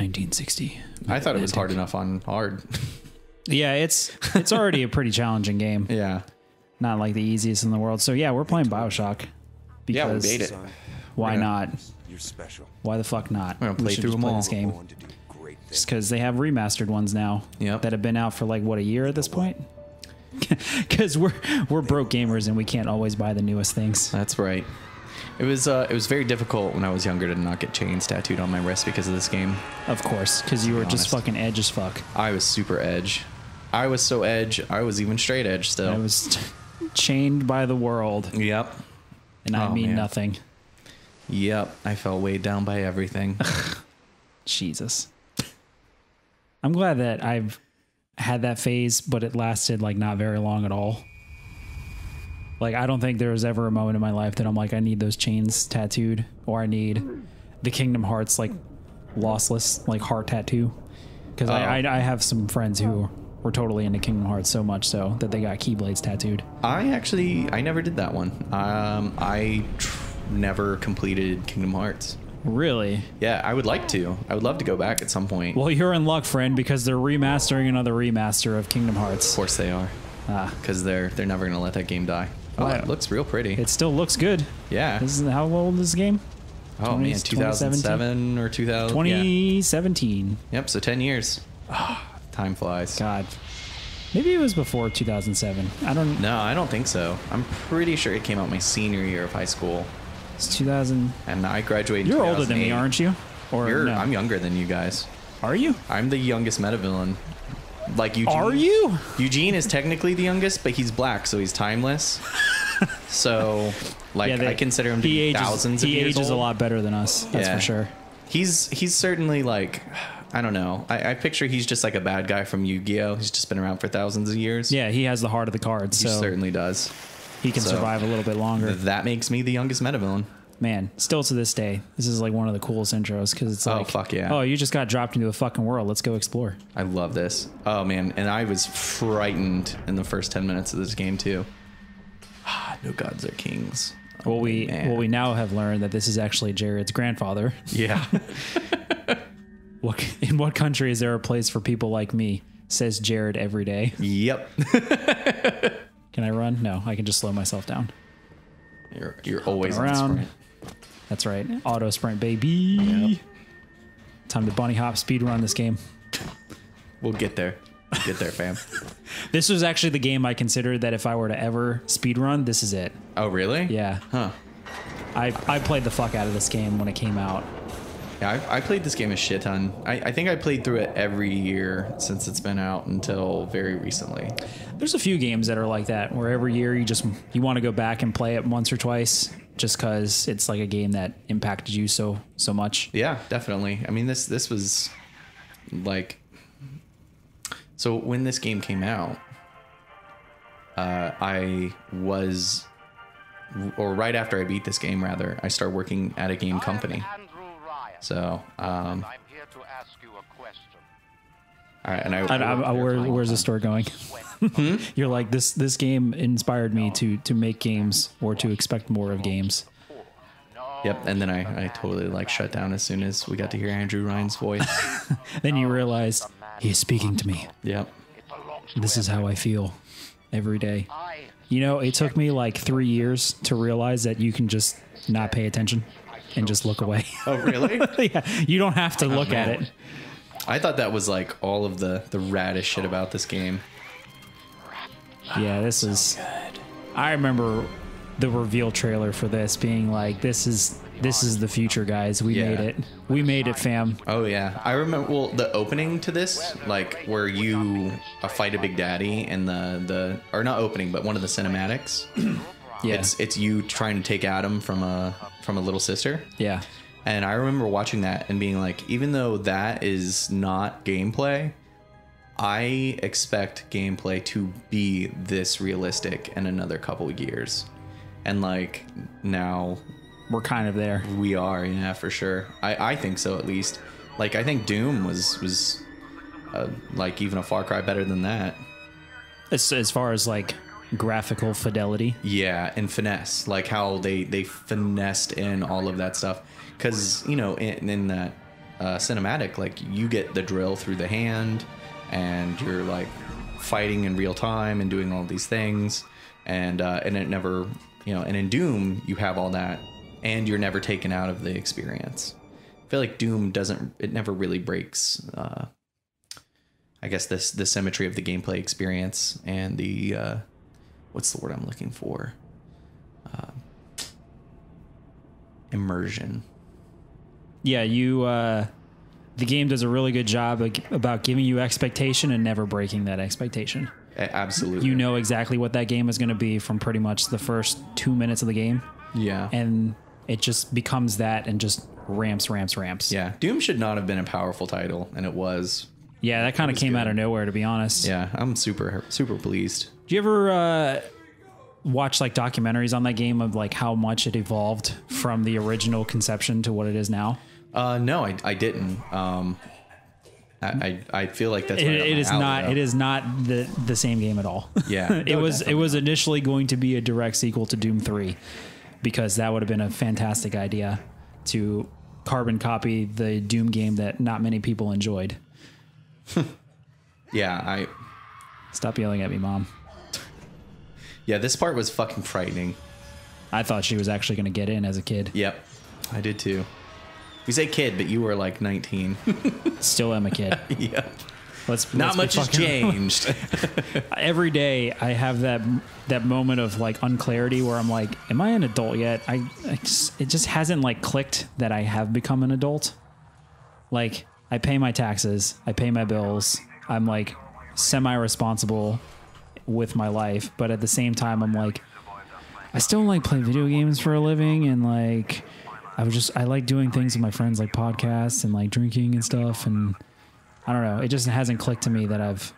1960. I thought it was hard enough on hard. Yeah, it's already a pretty challenging game. Yeah. Not like the easiest in the world. So yeah, we're playing Bioshock. Yeah, we Because made it. why not? You're special. Why the fuck not? We're gonna play We should through just them all. this game. Born to do great things. Just because they have remastered ones now. Yep. That have been out for like what, a year at this point? Because we're broke gamers and we can't always buy the newest things. That's right. It was very difficult when I was younger to not get chains tattooed on my wrist because of this game. Of course, because you were just honest. fucking edge as fuck. I was super edge. I was so edge. I was even straight edge still. I was chained by the world, Yep. and I Oh, mean man. nothing. Yep. I felt weighed down by everything. Jesus. I'm glad that I've had that phase, but it lasted like not very long at all. Like, I don't think there was ever a moment in my life that I'm like, I need those chains tattooed, or I need the Kingdom Hearts like lossless like heart tattoo. Because I have some friends who were totally into Kingdom Hearts so much so that they got Keyblades tattooed. I never did that one. I never completed Kingdom Hearts. Really? Yeah, I would like to. I would love to go back at some point. Well, you're in luck, friend, because they're remastering another remaster of Kingdom Hearts. Of course they are. Because they're never gonna let that game die. Oh, Wow. it looks real pretty. It still looks good. Yeah. This is how old is this game? Oh man, 2007 or 2000. 2017. Yeah. Yep. So 10 years. Time flies. God. Maybe it was before 2007. I don't. No, I don't think so. I'm pretty sure it came out my senior year of high school, It's 2000. and I graduated. You're in older than me, 2008. aren't you? Or no? I'm younger than you guys. Are you? I'm the youngest MetaVillain. Like Eugene. Are you? Eugene is technically the youngest, but he's black, so he's timeless. So, like, I consider him to he be ages, thousands of he years ages old. a lot better than us. That's Yeah. for sure. He's certainly like, I don't know. I picture he's just like a bad guy from Yu-Gi-Oh. He's just been around for thousands of years. Yeah, he has the heart of the cards, He so certainly does. he can So- survive a little bit longer. That makes me the youngest MetaVillain. Man, still to this day, this is like one of the coolest intros because it's Oh, like, fuck yeah. oh, you just got dropped into a fucking world. Let's go explore. I love this. Oh man, and I was frightened in the first 10 minutes of this game too. No gods are kings. Well, Oh, man. we now have learned that this is actually Jared's grandfather. Yeah. In what country is there a place for people like me? Says Jared every day. Yep. Can I run? No, I can just slow myself down. You're always on Around. sprint. That's right. Auto sprint, baby. Yep. Time to bunny hop speed run this game. We'll get there. Get there, fam. This was actually the game I considered that if I were to ever speed run, this is it. Oh really? Yeah. Huh. I played the fuck out of this game when it came out. Yeah, I played this game a shit ton. I think I played through it every year since it's been out until very recently. There's a few games that are like that, where every year you want to go back and play it once or twice, just because it's like a game that impacted you so much. Yeah, definitely. I mean, this was like, so when this game came out, I was, or right after I beat this game, rather, I started working at a game company. So, I'm here to ask you a question. all right, and Where's the story going? You're like, this game inspired me to make games or to expect more of games. Yep, and then I totally like shut down as soon as we got to hear Andrew Ryan's voice. Then you realized he is speaking to me. Yep. This is how I feel every day. You know, it took me like 3 years to realize that you can just not pay attention and just look away. Oh, really? Yeah, you don't have to look at it. I thought that was like all of the raddest shit about this game. Yeah, this is. I remember the reveal trailer for this being like, this is the future, guys. We Yeah. made it. We made it, fam. Oh yeah, I remember. Well, the opening to this, like where you fight a big daddy, and the or not opening, but one of the cinematics. Yeah. It's you trying to take Adam from a little sister. Yeah. And I remember watching that and being like, even though that is not gameplay, I expect gameplay to be this realistic in another couple of years. And like now We're kind of there. we are, yeah, for sure. I think so, at least. Like I think Doom was like even a Far Cry better than that. As far as like graphical fidelity. Yeah, and finesse, like how they finessed in all of that stuff. Because you know, in that cinematic, like you get the drill through the hand, and you're like fighting in real time and doing all these things, and it never, and in Doom you have all that, and you're never taken out of the experience. I feel like Doom never really breaks. I guess the symmetry of the gameplay experience and the what's the word I'm looking for? Immersion. Yeah, the game does a really good job about giving you expectation and never breaking that expectation. Absolutely. You know exactly what that game is going to be from pretty much the first 2 minutes of the game. Yeah. And it just becomes that and just ramps. Yeah. Doom should not have been a powerful title, and it was. Yeah, that kind of came good. out of nowhere, to be honest. Yeah, I'm super pleased. Do you ever watch like documentaries on that game of like how much it evolved from the original conception to what it is now? No, I didn't. I feel like that's right it is alley, not. though. It is not the same game at all. Yeah, it was initially going to be a direct sequel to Doom 3 because that would have been a fantastic idea to carbon copy the Doom game that not many people enjoyed. Yeah, Stop yelling at me, Mom. Yeah, this part was fucking frightening. I thought she was actually going to get in as a kid. Yep, I did too. We say kid, but you were like 19. Still am a kid. Yep. let's Not much be has changed. Every day I have that moment of like unclarity where I'm like, am I an adult yet? It just hasn't like clicked that I have become an adult. Like I pay my taxes, I pay my bills. I'm like semi-responsible with my life, but at the same time I'm like, I still like play video games for a living, and like I like doing things with my friends like podcasts and like drinking and stuff, and I don't know. It just hasn't clicked to me that I've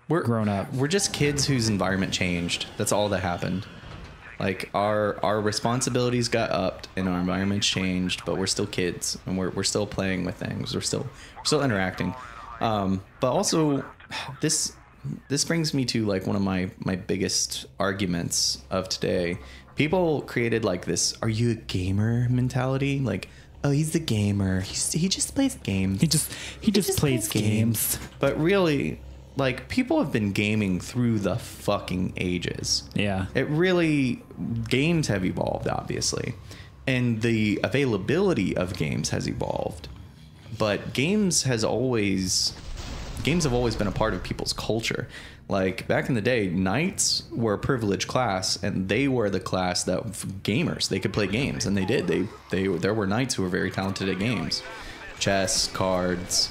grown up. We're just kids whose environment changed. That's all that happened. Like our responsibilities got upped and our environments changed, but we're still kids and we're still playing with things. We're still interacting. But also this brings me to like one of my biggest arguments of today. People created like this, are you a gamer mentality? Like, oh, he's the gamer. He just plays games. He just plays games. But really, like, people have been gaming through the fucking ages. Yeah. Games have evolved, obviously. And the availability of games has evolved. But games have always been a part of people's culture. Like back in the day, knights were a privileged class, and they were the class that gamers. They could play games, and they did. There were knights who were very talented at games, chess, cards.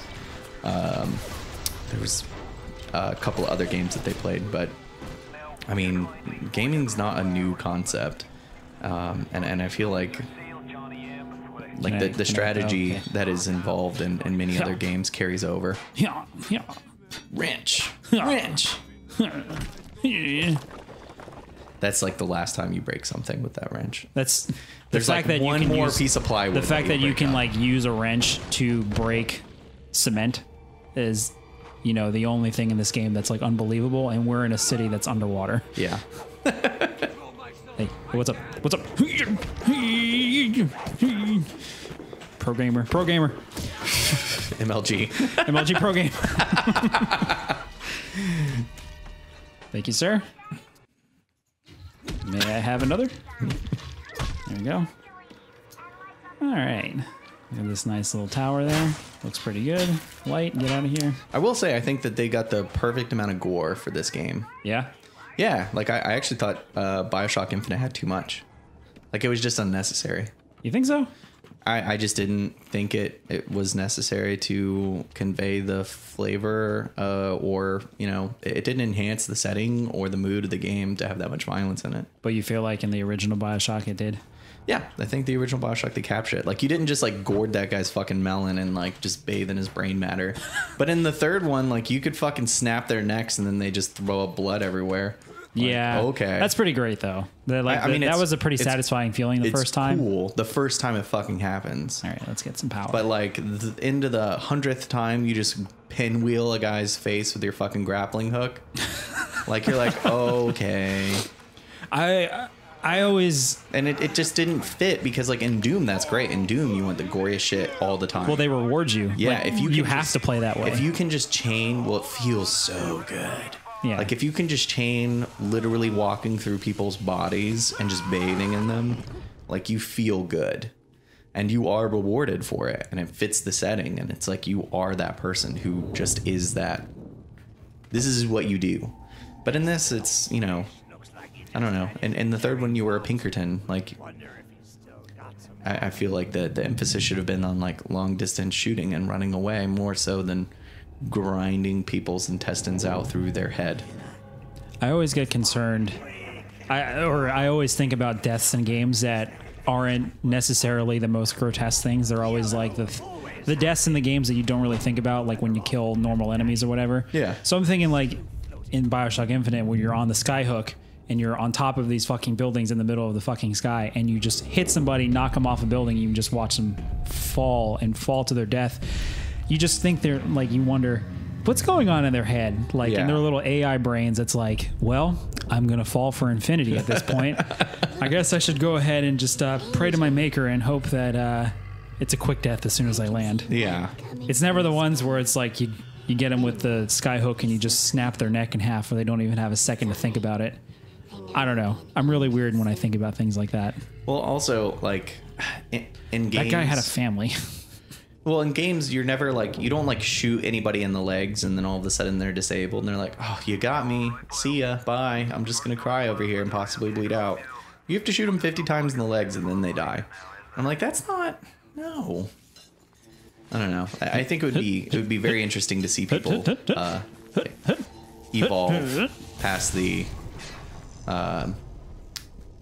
There was a couple of other games that they played, but I mean, gaming's not a new concept, and I feel like the strategy that is involved in many other games carries over. Yeah. Wrench. Yeah. That's like the last time you break something with that wrench. That's the There's fact like that one you can more use, piece of plywood. The fact that you can break like use a wrench to break cement is, the only thing in this game that's like unbelievable. And we're in a city that's underwater. Yeah. Hey, what's up? Pro gamer. MLG pro game. Thank you, sir. May I have another? There we go. All right. Look at this nice little tower there. Looks pretty good. Light, get out of here. I will say, I think that they got the perfect amount of gore for this game. Yeah? Yeah, like I actually thought Bioshock Infinite had too much. Like it was just unnecessary. You think so? I just didn't think it was necessary to convey the flavor or, it didn't enhance the setting or the mood of the game to have that much violence in it. But you feel like in the original Bioshock it did? Yeah, I think the original Bioshock, they captured it. Like, you didn't just, like, gourd that guy's fucking melon and, like, just bathe in his brain matter. But in the third one, like, you could fucking snap their necks and then they just throw up blood everywhere. Like, yeah. Okay. That's pretty great, though. That was a pretty satisfying feeling the first time. It's cool the first time it fucking happens. All right, let's get some power. But, like, into the 100th time, you just pinwheel a guy's face with your fucking grappling hook. Like, you're like, okay. I I always And it just didn't fit because like in Doom, that's great. In Doom, you want the goriest shit all the time. well they reward you. Yeah, Like, if you you can have just- to play that way. If you can just chain, well, it feels so good. Yeah. Like if you can just chain literally walking through people's bodies and just bathing in them, like you feel good. And you are rewarded for it. And it fits the setting. And it's like you are that person who just is that. This is what you do. But in this, it's, you know, I don't know. And in the third one, you were a Pinkerton. Like, I feel like the emphasis should have been on like long distance shooting and running away more so than grinding people's intestines out through their head. I always get concerned. I always think about deaths in games that aren't necessarily the most grotesque things. They're always like the deaths in the games that you don't really think about, like when you kill normal enemies or whatever. Yeah. So I'm thinking like in Bioshock Infinite, when you're on the skyhook and you're on top of these fucking buildings in the middle of the fucking sky, and you just hit somebody, knock them off a building, and you just watch them fall to their death. You just think they're like, you wonder what's going on in their head, like in their little AI brains. It's like, well, I'm gonna fall for infinity at this point. I guess I should go ahead and just pray to my maker and hope that it's a quick death as soon as I land. Yeah. It's never the ones where it's like you get them with the skyhook and you just snap their neck in half, or they don't even have a second to think about it. I don't know. I'm really weird when I think about things like that. Well, also, like, in games... That guy had a family. Well, in games, you're never, like... You don't, like, shoot anybody in the legs, and then all of a sudden they're disabled, and they're like, oh, you got me. See ya. Bye. I'm just gonna cry over here and possibly bleed out. You have to shoot them 50 times in the legs, and then they die. I'm like, that's not... No. I don't know. I think it would be very interesting to see people evolve past the...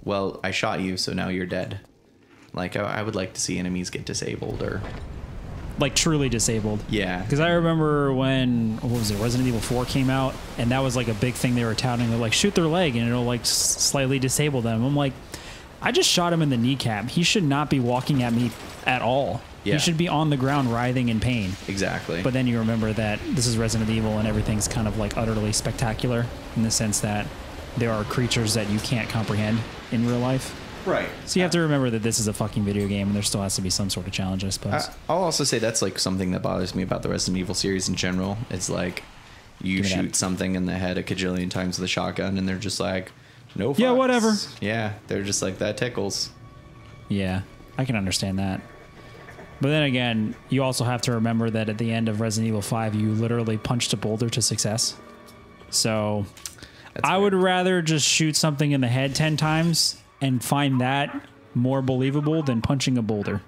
well, I shot you, so now you're dead. Like, I would like to see enemies get disabled or... Like, truly disabled. Yeah. Because I remember when, what was it, Resident Evil 4 came out, and that was, like, a big thing they were touting. They're like, shoot their leg, and it'll, like, slightly disable them. I'm like, I just shot him in the kneecap. He should not be walking at me at all. Yeah. He should be on the ground writhing in pain. Exactly. But then you remember that this is Resident Evil, and everything's kind of, like, utterly spectacular in the sense that there are creatures that you can't comprehend in real life. Right. So you have to remember that this is a fucking video game, and there still has to be some sort of challenge, I suppose. I'll also say that's like something that bothers me about the Resident Evil series in general. It's like you shoot something in the head a cajillion times with a shotgun, and they're just like, no fucks. Yeah, whatever. Yeah, they're just like, that tickles. Yeah, I can understand that. But then again, you also have to remember that at the end of Resident Evil 5, you literally punched a boulder to success. So I would rather just shoot something in the head 10 times and find that more believable than punching a boulder.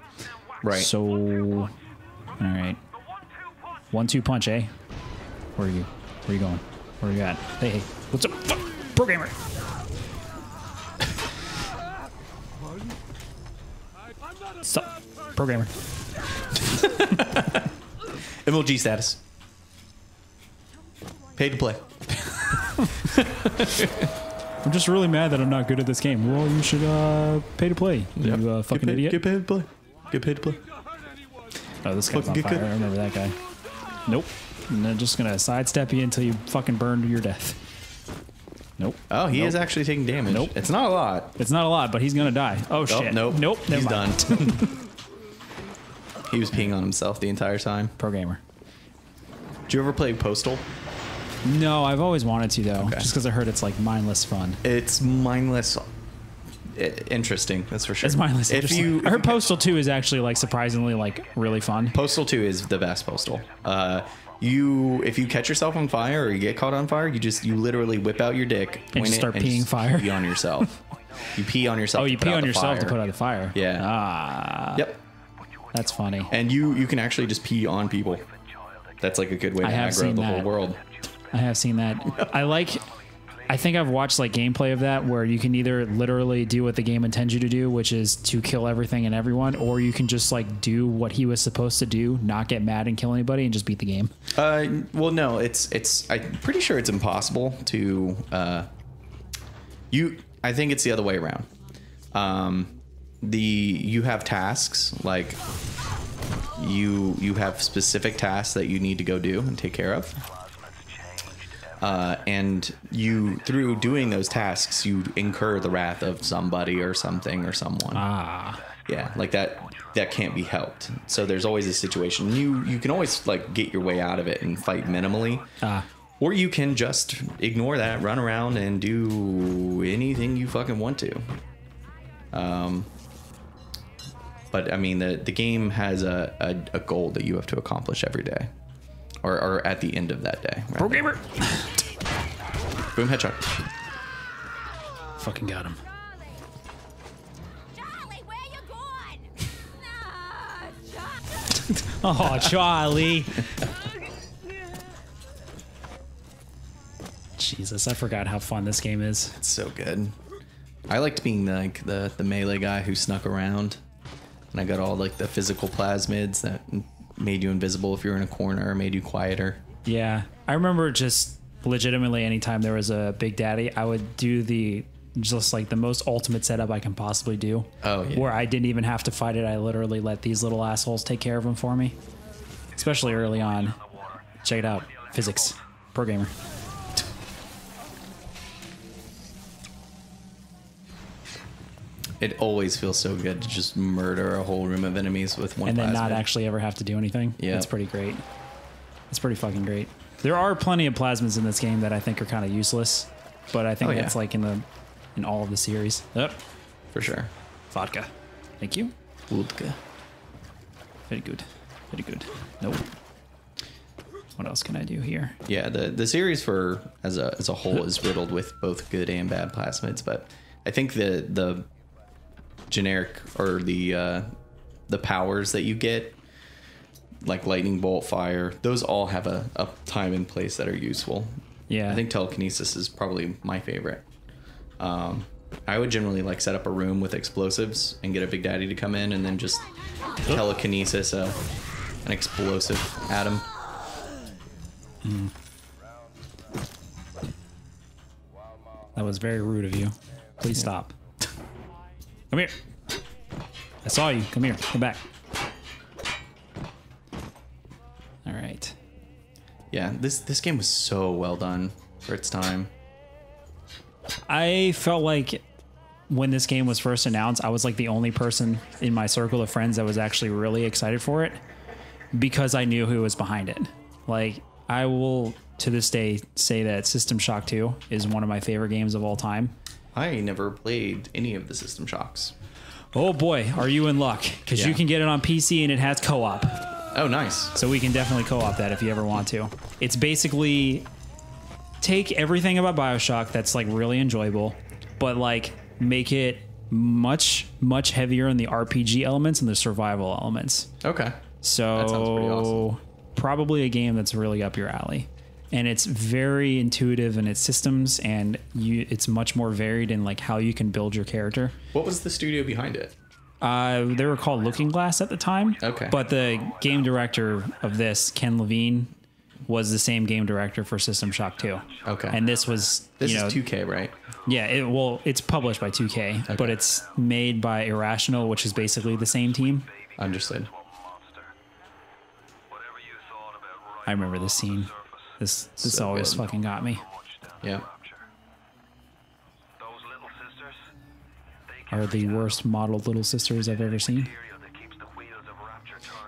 Right. So, all right. 1-2 punch, eh? Where are you? Where are you going? Where are you at? Hey, what's up? Programmer. Sup, programmer. MLG status. Paid to play. I'm just really mad that I'm not good at this game. Well, you should pay to play. You fucking idiot. Get paid to play. Get paid to play. Oh, this guy's on Fucking fire. get good. I remember that guy. Nope. And they're just gonna sidestep you until you fucking burn to your death. Nope. Oh, he Nope. is actually taking damage. Nope. It's not a lot. It's not a lot, but he's gonna die. Oh shit. Nope. Nope. He's Never mind. done. He was peeing on himself the entire time. Programmer. Did you ever play Postal? No, I've always wanted to though, Okay. just because I heard it's like mindless fun. It's mindless. Interesting, that's for sure. It's mindless. If you, I heard Postal 2 is actually like surprisingly like really fun. Postal 2 is the best Postal. If you catch yourself on fire or you get caught on fire, you literally whip out your dick, And point start it, peeing just fire? Pee on yourself. You pee on yourself. Oh, you to put pee out on the yourself to fire. put out the fire. Yeah. Ah. Yep. That's funny. And you can actually just pee on people. That's like a good way to I have aggro seen the that. whole world. I have seen that. I think I've watched like gameplay of that where you can either literally do what the game intends you to do, which is to kill everything and everyone, or you can just like do what he was supposed to do, not get mad and kill anybody, and just beat the game. Well, no, it's. I'm pretty sure it's impossible to. I think it's the other way around. You have tasks like you have specific tasks that you need to go do and take care of. And you, through doing those tasks, you incur the wrath of somebody or something or someone. Yeah, like that can't be helped. So there's always a situation. You can always like get your way out of it and fight minimally. Or you can just ignore that, run around and do anything you fucking want to. But I mean, the game has a goal that you have to accomplish every day, or at the end of that day. Pro gamer. Boom, headshot. Fucking got him. Charlie, where you going? Oh, Charlie. Jesus, I forgot how fun this game is. It's so good. I liked being like the melee guy who snuck around, and I got all like the physical plasmids that made you invisible if you were in a corner, or made you quieter. Yeah, I remember just legitimately anytime there was a Big Daddy, I would do just like the most ultimate setup I can possibly do. Oh, yeah. Where I didn't even have to fight it. I literally let these little assholes take care of them for me. Especially early on. Check it out. Physics. Pro gamer. It always feels so good to just murder a whole room of enemies with one And then not plasmid. actually ever have to do anything. Yeah. It's pretty great. It's pretty fucking great. There are plenty of plasmids in this game that I think are kind of useless, but I think Oh, yeah. that's like in all of the series. Yep. For sure. Vodka. Thank you. Vodka. Very good. Very good. Nope. What else can I do here? Yeah, the series as a whole is riddled with both good and bad plasmids, but I think the generic or the powers that you get, like lightning bolt, fire, those all have a time and place that are useful. Yeah. I think telekinesis is probably my favorite. I would generally like set up a room with explosives and get a Big Daddy to come in and then just telekinesis an explosive at him. That was very rude of you. Please stop. Come here. I saw you. Come here. Come back. All right. Yeah, this game was so well done for its time. I felt like when this game was first announced, I was like the only person in my circle of friends that was actually really excited for it because I knew who was behind it. Like, I will to this day say that System Shock 2 is one of my favorite games of all time. I never played any of the System Shocks. Oh boy, are you in luck? Because you Yeah. can get it on PC and it has co-op. Oh, nice. So we can definitely co-op that if you ever want to. It's basically take everything about Bioshock that's like really enjoyable, but like make it much, much heavier in the RPG elements and the survival elements. Okay. So That sounds pretty awesome. Probably a game that's really up your alley. And it's very intuitive in its systems, and it's much more varied in like how you can build your character. What was the studio behind it? They were called Looking Glass at the time. Okay. But the game director of this, Ken Levine, was the same game director for System Shock 2. Okay. And this was, This you know, is 2K, right? yeah, it's published by 2K, but it's made by Irrational, which is basically the same team. Understood. I remember this scene. This So always good. fucking got me. Yeah. Are the worst modeled little sisters I've ever seen.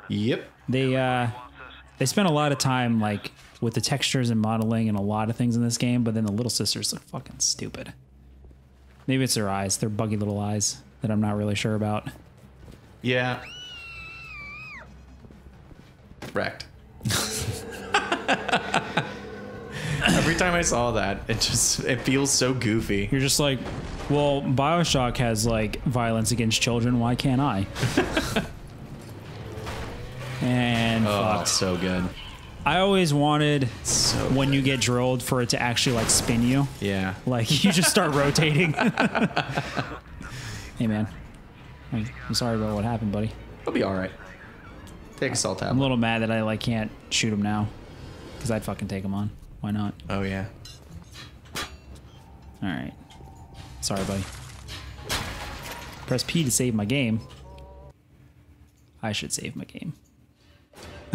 Yep. They spent a lot of time like with the textures and modeling and a lot of things in this game, but then the little sisters look fucking stupid. Maybe it's their eyes, their buggy little eyes that I'm not really sure about. Yeah. Wrecked. Every time I saw that, it feels so goofy. You're just like, well, Bioshock has like violence against children. Why can't I? And Oh, fuck. so good. I always wanted So when you get drilled for it to actually like spin you. Yeah. Like you just start rotating. Hey man, I'm sorry about what happened, buddy. It'll be all right. Take a salt I'm a tablet. little mad that I like can't shoot him now, because I'd fucking take him on. Why not? Oh yeah. All right. Sorry, buddy. Press P to save my game. I should save my game.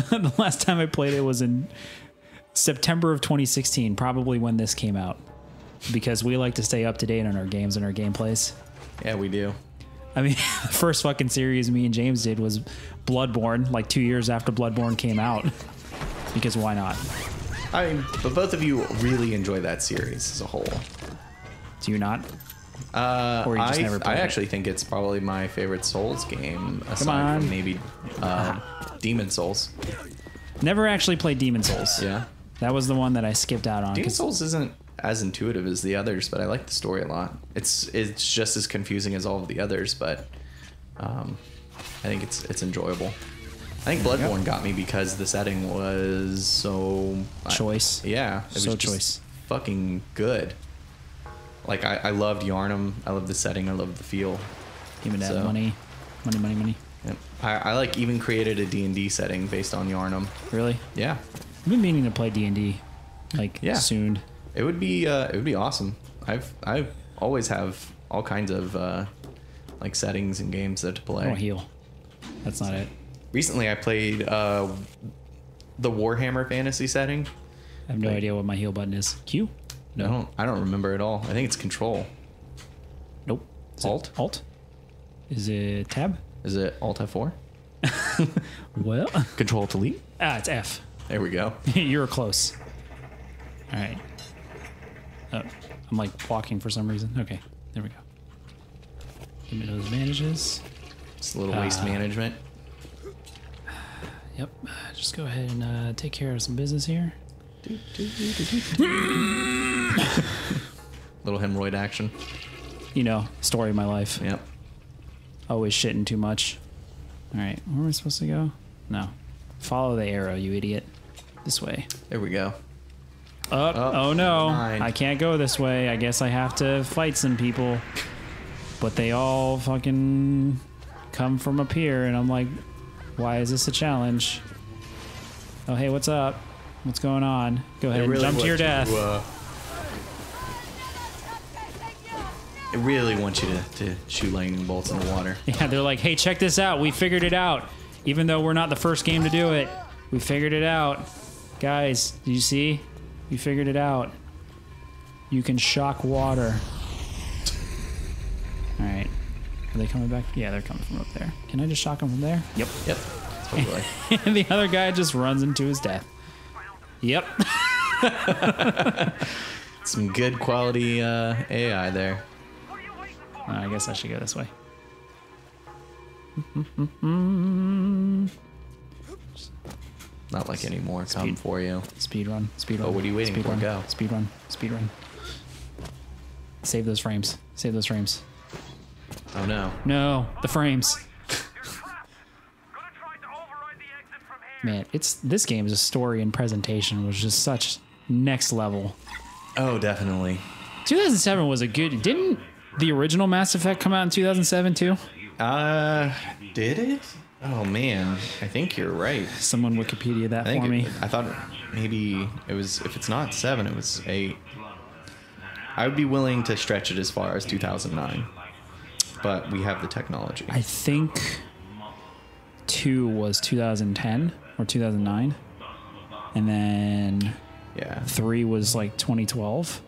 The last time I played it was in September of 2016, probably when this came out, because we like to stay up to date on our games and our gameplays. Yeah, we do. I mean, the first fucking series me and James did was Bloodborne, like 2 years after Bloodborne came out. Because why not? I mean, but both of you really enjoy that series as a whole. Do you not? Or you just never I played it? actually think it's probably my favorite Souls game, Come aside on. from maybe Demon Souls. Never actually played Demon Souls. Yeah. That was the one that I skipped out on. Demon 'cause- Souls isn't as intuitive as the others, but I like the story a lot. It's just as confusing as all of the others, but I think it's enjoyable. I think Bloodborne got me because the setting was so Choice. Yeah, it was So just choice. fucking good. Like I loved Yarnum. I loved the setting. I loved the feel. Give me that So- money. Money. Yep. I like even created a D&D setting based on Yarnum. Really? Yeah, I've been meaning to play D&D, like, Yeah. soon. it would be awesome. I always have all kinds of like settings and games that to I play. don't heal. That's not it. Recently, I played the Warhammer fantasy setting. I have no Like- idea what my heal button is. Q? No. I don't remember at all. I think it's Control. Nope. Is it Alt? Alt? Is it Tab? Is it Alt F4? Well. Control Delete. It's F. There we go. You were close. All right. Oh, I'm like walking for some reason. Okay, there we go. Give me those bandages. It's a little waste management. Yep. Just go ahead and take care of some business here. Little hemorrhoid action. You know, story of my life. Yep. Always shitting too much. All right, where am I supposed to go? No. Follow the arrow, you idiot. This way. There we go. Up. Oh, Oh no. mind. I can't go this way. I guess I have to fight some people. But they all fucking come from up here, and I'm like, why is this a challenge? Oh, hey, what's up? What's going on? Go ahead and jump to your death. It really wants you to shoot lightning bolts in the water. Yeah, they're like, hey, check this out. We figured it out. Even though we're not the first game to do it, we figured it out. Guys, did you see? We figured it out. You can shock water. All right. Are they coming back? Yeah, they're coming from up there. Can I just shock them from there? Yep. Yep. Totally. And the other guy just runs into his death. Yep. Some good quality AI there. I guess I should go this way. Not like any more come for you. Speed run. Speed run. Oh, what are you waiting speed for? Run, Go. Speed run. Speed run. Save those frames. Save those frames. Oh no. No, the frames. Man, this game's story and presentation was just such next level. Oh, definitely. 2007 was a good. Didn't the original Mass Effect come out in 2007 too? Did it? Oh man, I think you're right. Someone Wikipedia that I think for me. I thought maybe it was. If it's not 7, it was 8. I would be willing to stretch it as far as 2009, but we have the technology. I think 2 was 2010 or 2009, and then Yeah. 3 was like 2012.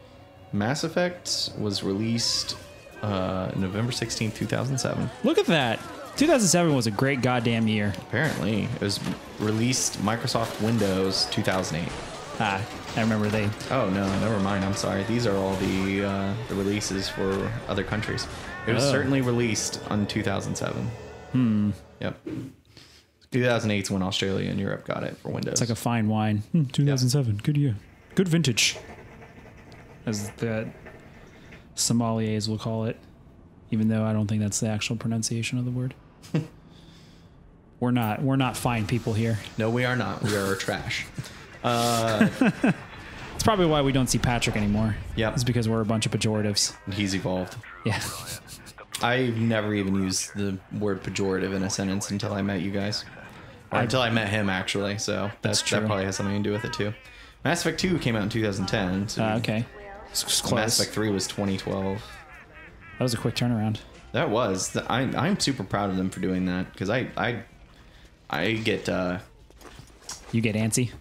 Mass Effect was released November 16th, 2007. Look at that. 2007 was a great goddamn year. Apparently, it was released Microsoft Windows 2008. I remember they. Oh no, never mind. I'm sorry. These are all the releases for other countries. It was Oh. certainly released on 2007. Yep. 2008 is when Australia and Europe got it for Windows. It's like a fine wine. 2007, good year, good vintage, as the sommeliers will call it. Even though I don't think that's the actual pronunciation of the word. We're not fine people here. No, we are not. We are trash. It's probably why we don't see Patrick anymore. Yep. It's because we're a bunch of pejoratives. He's evolved. Yeah. I've never even used the word pejorative in a sentence until I met you guys. Or until I met him, actually. So That's that true. probably has something to do with it, too. Mass Effect 2 came out in 2010. So Okay. It's close. Mass Effect 3 was 2012. That was a quick turnaround. That was. I'm super proud of them for doing that. Because I get... You get antsy.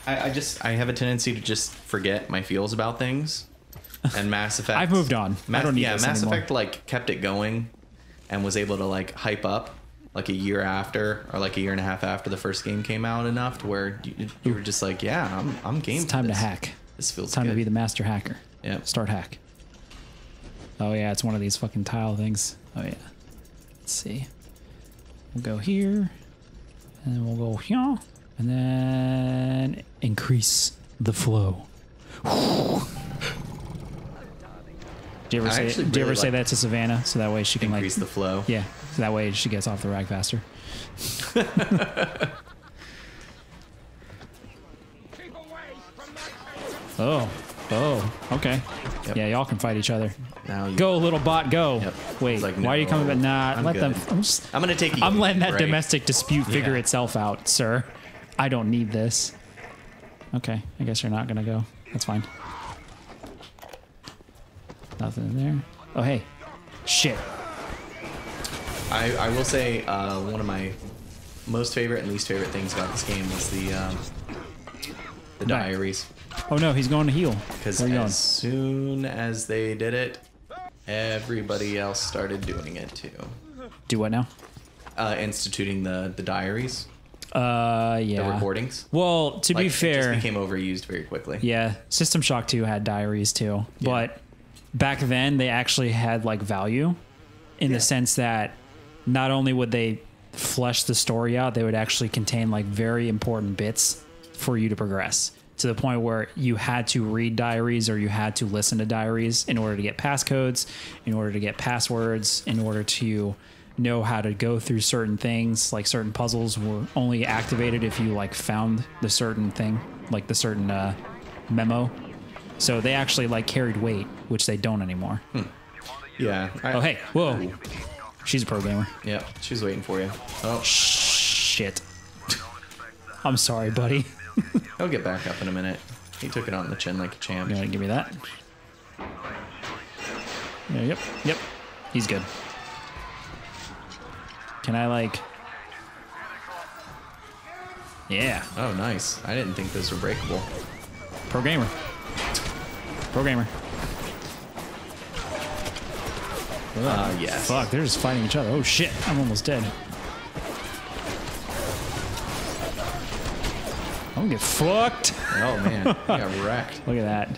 I have a tendency to just forget my feels about things. And Mass Effect. I've moved on. I don't need this Mass anymore. Effect like kept it going, and was able to like hype up like a year after, or like a year and a half after the first game came out enough to where you were just like, yeah, I'm game. It's for time this. to hack. This feels It's time good. to be the master hacker. Yeah. Start hack. Oh yeah, it's one of these fucking tile things. Oh yeah. Let's see. We'll go here, and then we'll go here, and then increase the flow. Do you ever say? actually Do you ever really say like that to Savannah so that way she can Increase like the flow. Yeah, so that way she gets off the rag faster. Oh, okay. Yep. Yeah, y'all can fight each other. Now you Go, little bot, go. Yep. Wait, It's like, why are you coming back? no, Nah, I'm let good. them. I'm gonna take. I'm letting that right? domestic dispute figure Yeah. itself out, sir. I don't need this. Okay, I guess you're not gonna go. That's fine. Nothing in there. Oh, hey. Shit. I will say one of my most favorite and least favorite things about this game was the Right. diaries. Oh no, he's going to heal. Because Where you going? as soon as they did it, everybody else started doing it too. Do what now? Instituting the diaries, Yeah. the recordings. Well, to be Like, fair, it just became overused very quickly. yeah, System Shock 2 had diaries too, Yeah. but back then they actually had like value in the sense that not only would they flesh the story out, they would actually contain like very important bits for you to progress, to the point where you had to read diaries or you had to listen to diaries in order to get passcodes, in order to get passwords, in order to know how to go through certain things. Like certain puzzles were only activated if you like found the certain thing, like the certain memo. So they actually like carried weight, which they don't anymore. Yeah. Oh, hey, whoa. She's a pro gamer. Yep. She's waiting for you. Oh, Shit. I'm sorry, buddy. he'll get back up in a minute. He took it on the chin like a champ. You want to give me that? Yeah, yep. He's good. Can I like... Yeah. Oh, nice. I didn't think those were breakable. Pro gamer. Pro gamer. Yes. Fuck, they're just fighting each other. Oh shit, I'm almost dead. I'm gonna get fucked. Oh man, he got wrecked. Look at that.